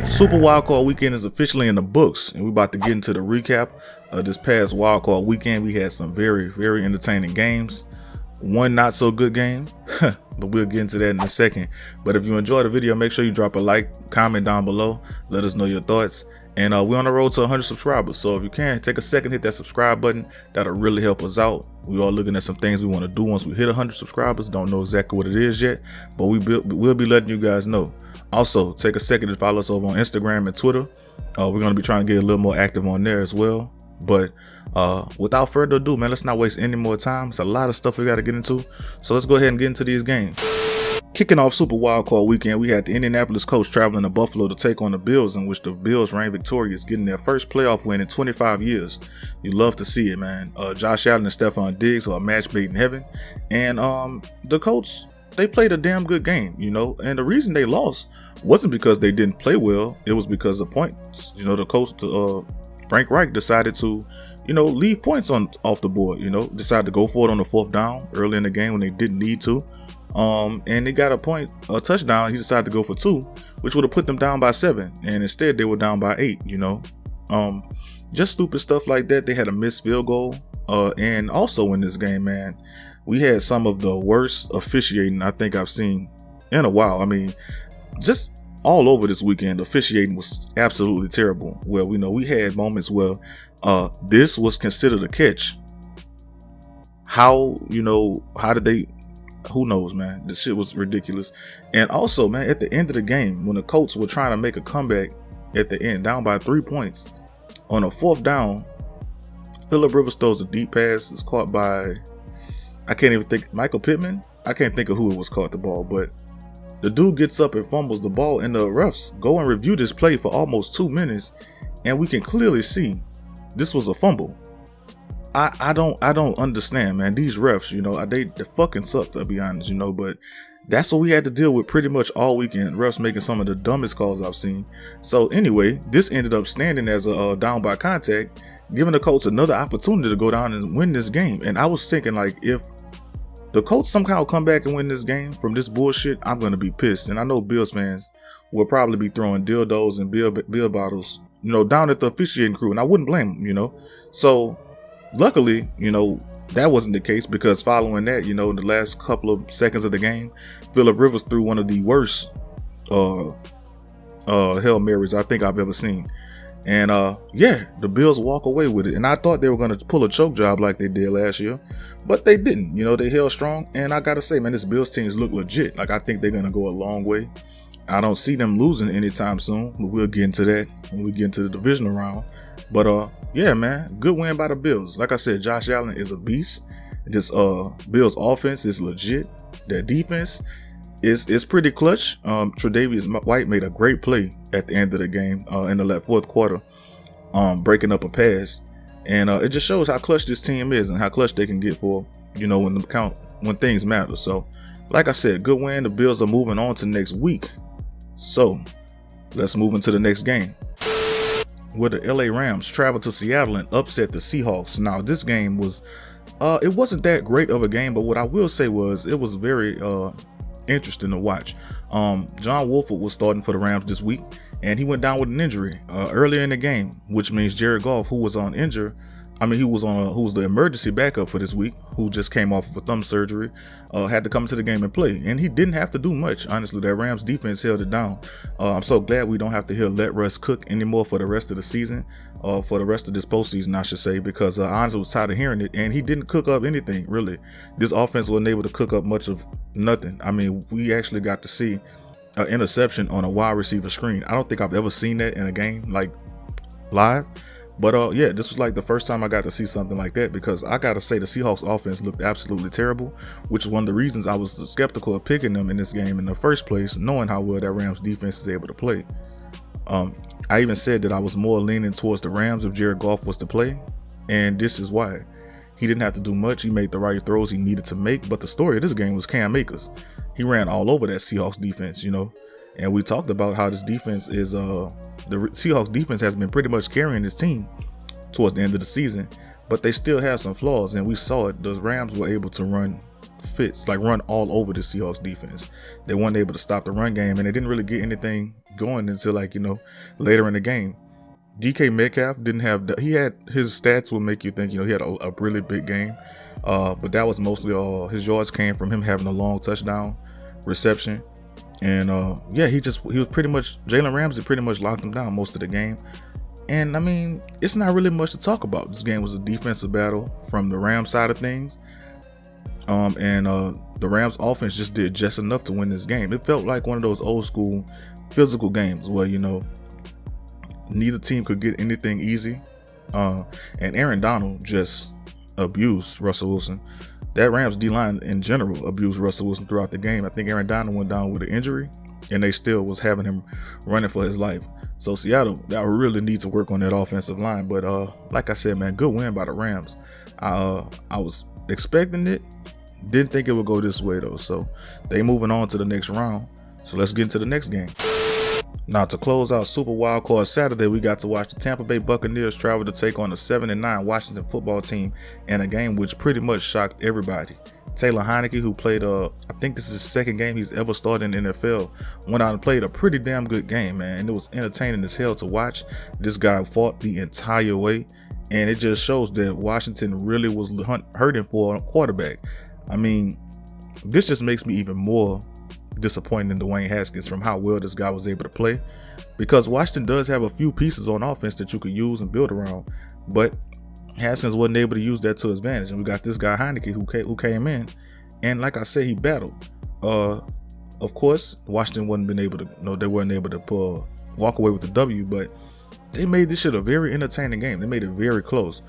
Super Wildcard weekend is officially in the books, and we're about to get into the recap of this past Wildcard weekend. We had some very entertaining games. One not so good game, but we'll get into that in a second. But if you enjoyed the video, make sure you drop a like, comment down below, let us know your thoughts. And we're on the road to 100 subscribers, so if you can, take a second, hit that subscribe button. That'll really help us out. We are looking at some things we want to do once we hit 100 subscribers. Don't know exactly what it is yet, but we'll be letting you guys know. Also, take a second to follow us over on Instagram and Twitter. We're going to be trying to get a little more active on there as well. But without further ado, man, let's not waste any more time. It's a lot of stuff we got to get into, so let's go ahead and get into these games. Kicking off Super Wildcard weekend, we had the Indianapolis Colts traveling to Buffalo to take on the Bills, in which the Bills reigned victorious, getting their first playoff win in 25 years. You love to see it, man. Josh Allen and Stephon Diggs are a match made in heaven. And the Colts, they played a damn good game, you know. And the reason they lost wasn't because they didn't play well. It was because of points. You know, the Colts, Frank Reich decided to, leave points off the board, decided to go for it on the 4th down early in the game when they didn't need to. And they got a touchdown. He decided to go for 2, which would have put them down by 7. And instead they were down by 8, just stupid stuff like that. They had a missed field goal. And also in this game, man, we had some of the worst officiating I think I've seen in a while. I mean, just all over this weekend, officiating was absolutely terrible. Well, we had moments where this was considered a catch. How did they? Who knows, man? This shit was ridiculous. And also, man, at the end of the game, when the Colts were trying to make a comeback at the end, down by 3 points, on a 4th down, Phillip Rivers throws a deep pass. It's caught by, I can't even think, Michael Pittman? I can't think of who it was caught the ball, but the dude gets up and fumbles the ball, and the refs go and review this play for almost 2 minutes, and we can clearly see this was a fumble. I don't understand, man. These refs, they fucking suck, to be honest, but that's what we had to deal with pretty much all weekend. Refs making some of the dumbest calls I've seen. So anyway, this ended up standing as a down by contact, giving the Colts another opportunity to go down and win this game. And I was thinking, like, if the Colts somehow come back and win this game from this bullshit, I'm going to be pissed. And I know Bills fans will probably be throwing dildos and beer bottles, down at the officiating crew. And I wouldn't blame them, So luckily, that wasn't the case, because following that, in the last couple of seconds of the game, Phillip Rivers threw one of the worst Hail Marys I think I've ever seen. And the Bills walk away with it. And I thought they were going to pull a choke job like they did last year, but they didn't. They held strong. And I got to say, man, this Bills teams look legit. Like, I think they're going to go a long way. I don't see them losing anytime soon, but we'll get into that when we get into the divisional round. But yeah, man, good win by the Bills. Like I said, Josh Allen is a beast. This Bills offense is legit. Their defense is pretty clutch. Tre'Davious White made a great play at the end of the game in the 4th quarter, breaking up a pass, and it just shows how clutch this team is and how clutch they can get for when things matter. So, like I said, good win. The Bills are moving on to next week. So let's move into the next game, where the LA Rams traveled to Seattle and upset the Seahawks. Now, this game was, it wasn't that great of a game, but what I will say was it was very interesting to watch. John Wolford was starting for the Rams this week, and he went down with an injury earlier in the game, which means Jared Goff, who was who was the emergency backup for this week, who just came off of a thumb surgery, had to come into the game and play. And he didn't have to do much, honestly. That Rams defense held it down. I'm so glad we don't have to hear "let Russ cook" anymore for the rest of the season, for the rest of this postseason, I should say, because I honestly was tired of hearing it. And he didn't cook up anything, really. This offense wasn't able to cook up much of nothing. I mean, we actually got to see an interception on a wide receiver screen. I don't think I've ever seen that in a game, like, live. But yeah, this was like the first time I got to see something like that, because I gotta say the Seahawks offense looked absolutely terrible, which is one of the reasons I was skeptical of picking them in this game in the first place, knowing how well that Rams defense is able to play. I even said that I was more leaning towards the Rams if Jared Goff was to play, and this is why. He didn't have to do much. He made the right throws he needed to make, but the story of this game was Cam Akers. He ran all over that Seahawks defense, and we talked about how this defense is the Seahawks defense has been pretty much carrying this team towards the end of the season, but they still have some flaws, and we saw it. The Rams were able to run run all over the Seahawks defense. They weren't able to stop the run game, and they didn't really get anything going until like, later in the game. DK Metcalf didn't have he had his stats will make you think, he had a really big game. But that was mostly all his yards came from him having a long touchdown reception. And he was pretty much, Jalen Ramsey pretty much locked him down most of the game. And I mean, it's not really much to talk about. This game was a defensive battle from the Rams side of things. The Rams offense just did just enough to win this game. It felt like one of those old school physical games where, neither team could get anything easy. And Aaron Donald just abused Russell Wilson. That Rams D-line in general abused Russell Wilson throughout the game. I think Aaron Donald went down with an injury, and they still was having him running for his life. So Seattle, that really need to work on that offensive line. But like I said, man, good win by the Rams. I was expecting it. Didn't think it would go this way though. So they moving on to the next round. So let's get into the next game. Now, to close out Super Wildcard Saturday, we got to watch the Tampa Bay Buccaneers travel to take on the 7-9 Washington football team in a game which pretty much shocked everybody. Taylor Heineke, who played, I think this is his second game he's ever started in the NFL, went out and played a pretty damn good game, man. And it was entertaining as hell to watch. This guy fought the entire way, and it just shows that Washington really was hurting for a quarterback. I mean, this just makes me even more disappointed in Dwayne Haskins from how well this guy was able to play, because Washington does have a few pieces on offense that you could use and build around, but Haskins wasn't able to use that to his advantage. And we got this guy Heineke who came in, and like I said, he battled. Of course, Washington they weren't able to walk away with the W, but they made this shit a very entertaining game. They made it very close.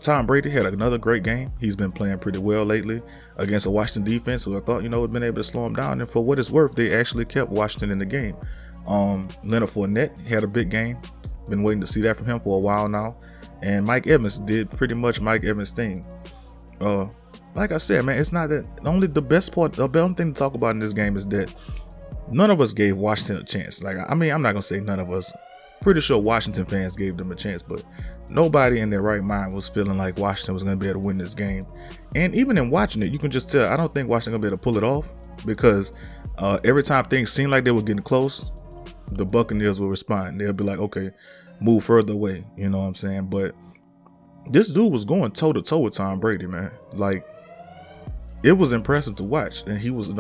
Tom Brady had another great game. He's been playing pretty well lately against a Washington defense who I thought, had been able to slow him down. And for what it's worth, they actually kept Washington in the game. Leonard Fournette had a big game. Been waiting to see that from him for a while now. And Mike Evans did pretty much Mike Evans' thing. Like I said, man, it's not that only the best part. The only thing to talk about in this game is that none of us gave Washington a chance. I'm not gonna say none of us. Pretty sure Washington fans gave them a chance, but nobody in their right mind was feeling like Washington was going to be able to win this game. And even in watching it, you can just tell, I don't think Washington going to be able to pull it off, because every time things seemed like they were getting close, the Buccaneers will respond. They'll be like, okay, move further away. You know what I'm saying? But this dude was going toe to toe with Tom Brady, man. Like, it was impressive to watch. And he was,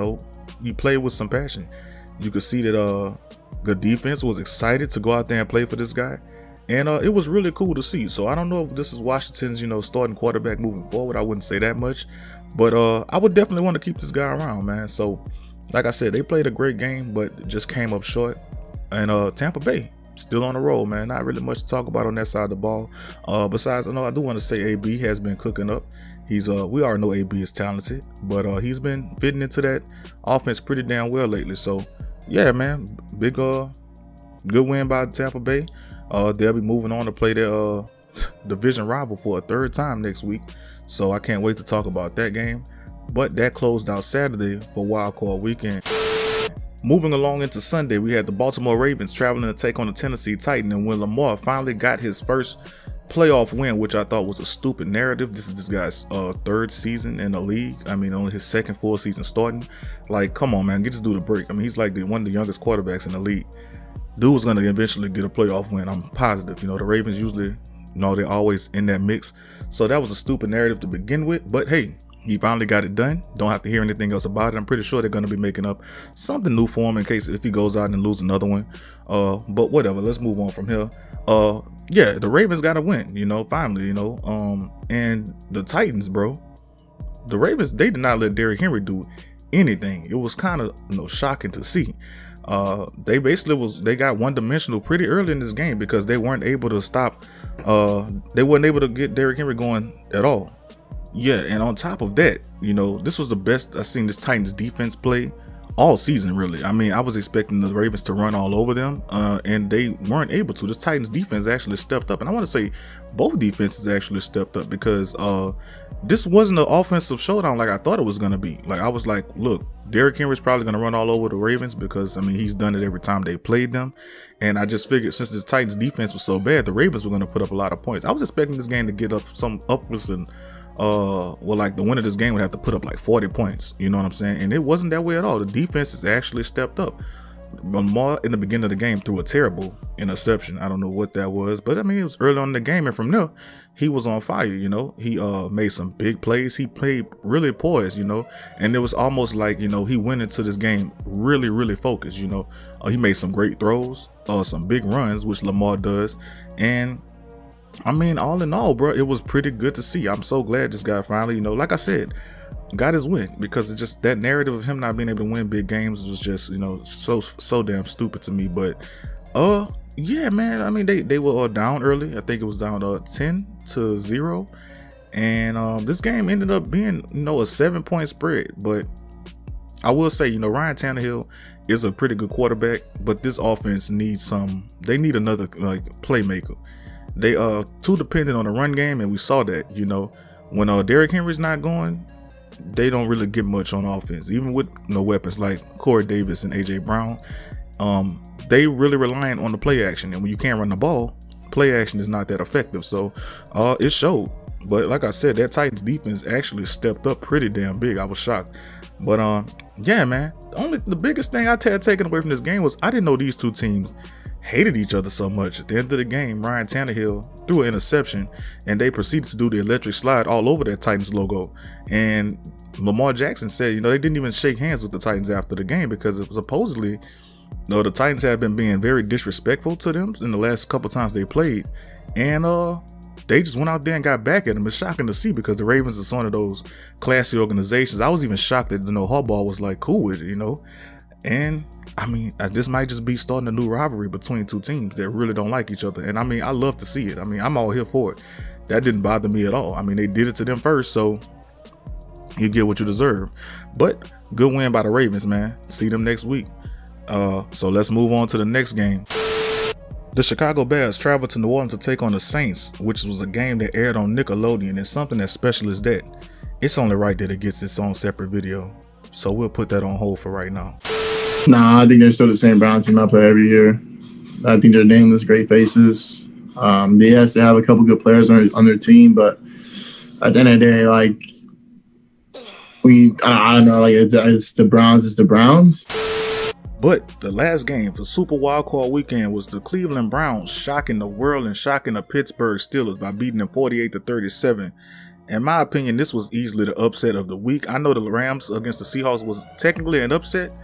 he played with some passion. You could see that, the defense was excited to go out there and play for this guy, and it was really cool to see. So I don't know if this is Washington's, starting quarterback moving forward. I wouldn't say that much, but I would definitely want to keep this guy around, man. So, like I said, they played a great game, but just came up short. And Tampa Bay still on the roll, man. Not really much to talk about on that side of the ball. Besides, I do want to say AB has been cooking up. We already know AB is talented, but he's been fitting into that offense pretty damn well lately. So. Yeah, man, big good win by Tampa Bay. They'll be moving on to play their division rival for a third time next week, so I can't wait to talk about that game. But that closed out Saturday for Wildcard Weekend. Moving along into Sunday, we had the Baltimore Ravens traveling to take on the Tennessee Titans, and when Lamar finally got his first playoff win, which I thought was a stupid narrative. This is this guy's third season in the league. I mean, only his second full season starting. Like, come on, man, get this dude a break. I mean, he's like one of the youngest quarterbacks in the league. Dude was going to eventually get a playoff win. I'm positive. The Ravens usually, they're always in that mix. So that was a stupid narrative to begin with. But hey, he finally got it done. Don't have to hear anything else about it. I'm pretty sure they're going to be making up something new for him in case if he goes out and loses another one. But whatever. Let's move on from here. Yeah, the Ravens got to win, finally, and the Titans, bro, the Ravens, they did not let Derrick Henry do anything. It was kind of, shocking to see. They got one-dimensional pretty early in this game because they weren't able to stop, they weren't able to get Derrick Henry going at all. Yeah, and on top of that, this was the best I've seen this Titans defense play all season, really. I mean, I was expecting the Ravens to run all over them, and they weren't able to. This Titans defense actually stepped up, and I want to say both defenses actually stepped up because this wasn't an offensive showdown like I thought it was going to be. Like, I was like, look, Derrick Henry's probably going to run all over the Ravens because, I mean, he's done it every time they played them, and I just figured since this Titans defense was so bad, the Ravens were going to put up a lot of points. I was expecting this game to get up some upwards and like the winner of this game would have to put up like 40 points, you know what I'm saying? And it wasn't that way at all. The defense has actually stepped up. Lamar in the beginning of the game threw a terrible interception. I don't know what that was, but I mean, it was early on in the game, and from there, he was on fire. He made some big plays. He played really poised, and it was almost like he went into this game really, really focused. He made some great throws, some big runs, which Lamar does, and I mean, all in all, bro, it was pretty good to see. I'm so glad this guy finally, like I said, got his win, because it's just that narrative of him not being able to win big games was just, so damn stupid to me. But yeah, man, I mean, they were down early. I think it was down 10-0, and this game ended up being a 7-point spread. But I will say, Ryan Tannehill is a pretty good quarterback, but this offense needs they need another playmaker. They too dependent on the run game, and we saw that, when Derrick Henry's not going, they don't really get much on offense, even with no weapons like Corey Davis and AJ Brown. They really relying on the play action, and when you can't run the ball, play action is not that effective. So it showed. But like I said, that Titans defense actually stepped up pretty damn big. I was shocked. But yeah, man, the biggest thing I had taken away from this game was I didn't know these two teams hated each other so much. At the end of the game, Ryan Tannehill threw an interception, and they proceeded to do the electric slide all over that Titans logo. And Lamar Jackson said, they didn't even shake hands with the Titans after the game, because it was supposedly, the Titans have been being very disrespectful to them in the last couple times they played, and they just went out there and got back at them. It's shocking to see, because the Ravens is one of those classy organizations. I was even shocked that Harbaugh was cool with it, And I mean, this might just be starting a new rivalry between two teams that really don't like each other. And I mean, I love to see it. I mean, I'm all here for it. That didn't bother me at all. I mean, they did it to them first, so you get what you deserve. But good win by the Ravens, man. See them next week. So let's move on to the next game. The Chicago Bears traveled to New Orleans to take on the Saints, which was a game that aired on Nickelodeon, and something as special as that, it's only right that it gets its own separate video. So we'll put that on hold for right now. Nah, I think they're still the same Browns team I play every year. I think they're nameless, great faces. Yes, they have a couple good players on their team, but at the end of the day, I don't know, it's the Browns, it's the Browns. But the last game for Super Wildcard weekend was the Cleveland Browns shocking the world and shocking the Pittsburgh Steelers by beating them 48-37. In my opinion, this was easily the upset of the week. I know the Rams against the Seahawks was technically an upset,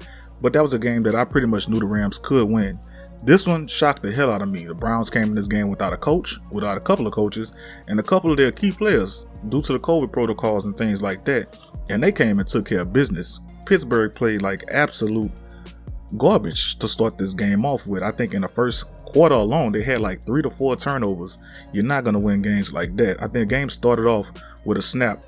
but that was a game that I pretty much knew the Rams could win. This one shocked the hell out of me. The Browns came in this game without a coach, without a couple of coaches, and a couple of their key players due to the COVID protocols and things like that. And they came and took care of business. Pittsburgh played like absolute garbage to start this game off with. I think in the first quarter alone, they had like 3 to 4 turnovers. You're not going to win games like that. I think the game started off with a snap,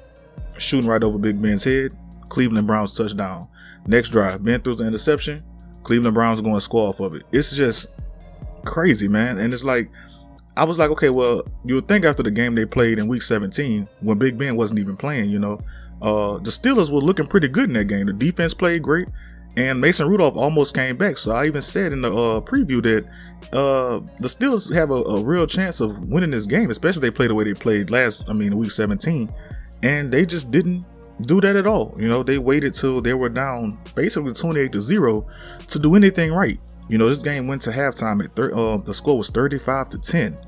shooting right over Big Ben's head. Cleveland Browns touchdown. Next drive, Ben throws an interception. Cleveland Browns are going to score off of it. It's just crazy, man. And it's like, I was like, okay, well, you would think after the game they played in week 17, when Big Ben wasn't even playing, the Steelers were looking pretty good in that game. The defense played great, and Mason Rudolph almost came back. So I even said in the preview that the Steelers have a real chance of winning this game, especially if they play the way they played week 17. And they just didn't do that at all. They waited till they were down basically 28-0 to do anything right. This game went to halftime at the score was 35-10.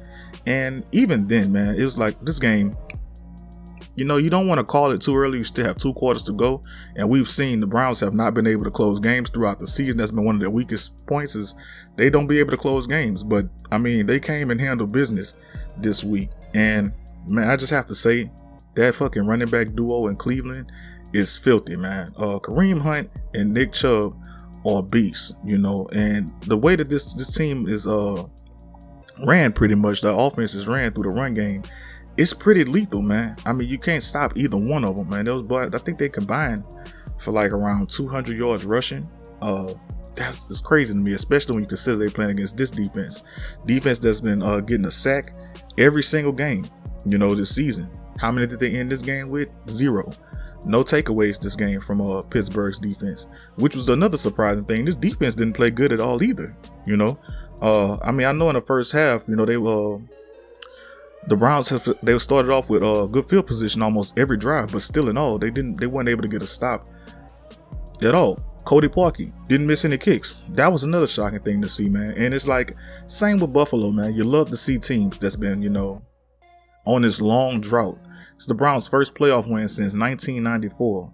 And even then, man, it was like this game, you don't want to call it too early. You still have 2 quarters to go. And we've seen the Browns have not been able to close games throughout the season. That's been one of their weakest points, is they don't be able to close games. But I mean, they came and handled business this week. And man, I just have to say, that fucking running back duo in Cleveland is filthy, man. Kareem Hunt and Nick Chubb are beasts, and the way that this team is ran, pretty much the offense is ran through the run game, it's pretty lethal, man. I mean, you can't stop either one of them, man. Those boys, I think they combined for like around 200 yards rushing. That's crazy to me, especially when you consider they playing against this defense that's been getting a sack every single game, this season. How many did they end this game with? 0. No takeaways this game from Pittsburgh's defense, which was another surprising thing. This defense didn't play good at all either. I know in the first half, the Browns they started off with good field position almost every drive, but still in all, they weren't able to get a stop at all. Cody Parkey didn't miss any kicks. That was another shocking thing to see, man. And it's like, same with Buffalo, man. You love to see teams that's been, on this long drought. It's the Browns' first playoff win since 1994.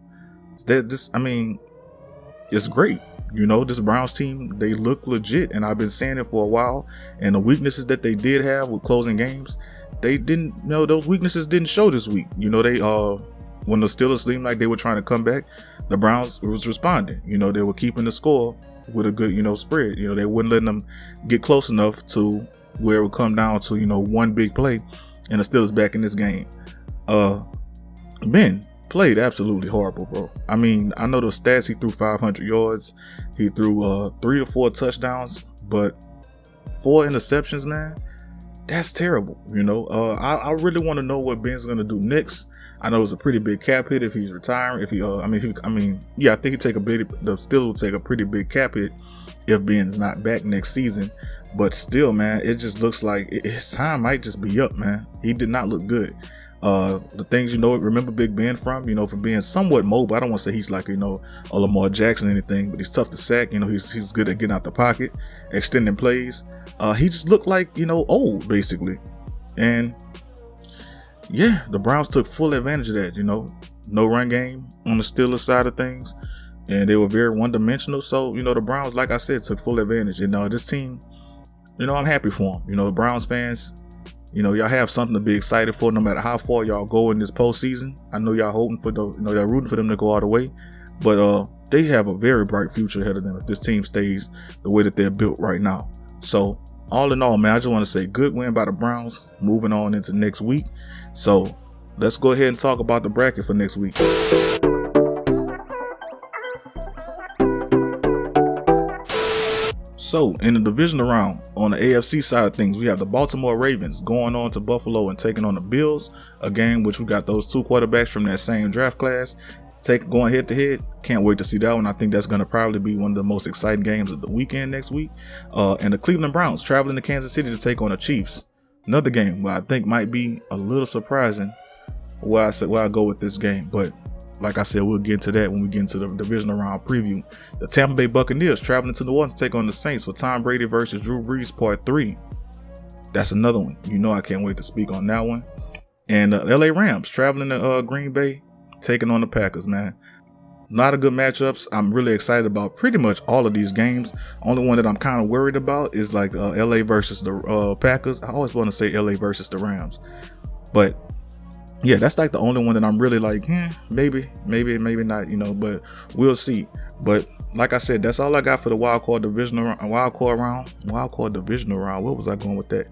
It's great. This Browns team, they look legit, and I've been saying it for a while. And the weaknesses that they did have with closing games, they didn't, those weaknesses didn't show this week. When the Steelers seemed like they were trying to come back, the Browns was responding. They were keeping the score with a good, spread. They wouldn't let them get close enough to where it would come down to, one big play, and the Steelers back in this game. Ben played absolutely horrible, bro. I know the stats, he threw 500 yards. He threw 3 to 4 touchdowns, but 4 interceptions, man. That's terrible. I really want to know what Ben's going to do next. I know it's a pretty big cap hit if he's retiring. I think the Steelers will take a pretty big cap hit if Ben's not back next season. But still, man, it just looks like his time might just be up, man. He did not look good. The things, remember Big Ben from being somewhat mobile. I don't want to say he's like, a Lamar Jackson or anything, but he's tough to sack. He's good at getting out the pocket, extending plays. He just looked like, old, basically. And yeah, the Browns took full advantage of that, no run game on the Steelers side of things. And they were very one-dimensional. So, the Browns, like I said, took full advantage. And this team, I'm happy for them. The Browns fans, y'all have something to be excited for no matter how far y'all go in this postseason. I know y'all hoping for y'all rooting for them to go all the way. But they have a very bright future ahead of them if this team stays the way that they're built right now. So, all in all, man, I just want to say good win by the Browns, moving on into next week. So let's go ahead and talk about the bracket for next week. So in the divisional round, on the AFC side of things, we have the Baltimore Ravens going on to Buffalo and taking on the Bills, a game which we got those 2 quarterbacks from that same draft class. Going head to head. Can't wait to see that one. I think that's going to probably be one of the most exciting games of the weekend next week. And the Cleveland Browns traveling to Kansas City to take on the Chiefs. Another game where I think might be a little surprising where I go with this game. But like I said, we'll get into that when we get into the divisional round preview. The Tampa Bay Buccaneers traveling to New Orleans to take on the Saints for Tom Brady versus Drew Brees Part 3. That's another one. I can't wait to speak on that one. And the LA Rams traveling to Green Bay, taking on the Packers, man. Not a good matchups. I'm really excited about pretty much all of these games. Only one that I'm kind of worried about is like LA versus the Packers. I always want to say LA versus the Rams. But yeah, that's like the only one that I'm really like, maybe not, but we'll see. But like I said, that's all I got for the Wildcard divisional round. What was I going with that?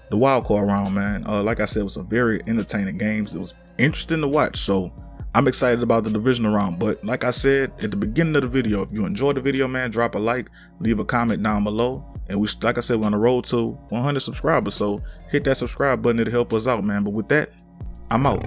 The Wildcard round, man. Like I said, it was some very entertaining games. It was interesting to watch. So I'm excited about the divisional round. But like I said at the beginning of the video, if you enjoyed the video, man, drop a like, leave a comment down below. And like I said, we're on the road to 100 subscribers. So hit that subscribe button. It'll help us out, man. But with that, I'm out.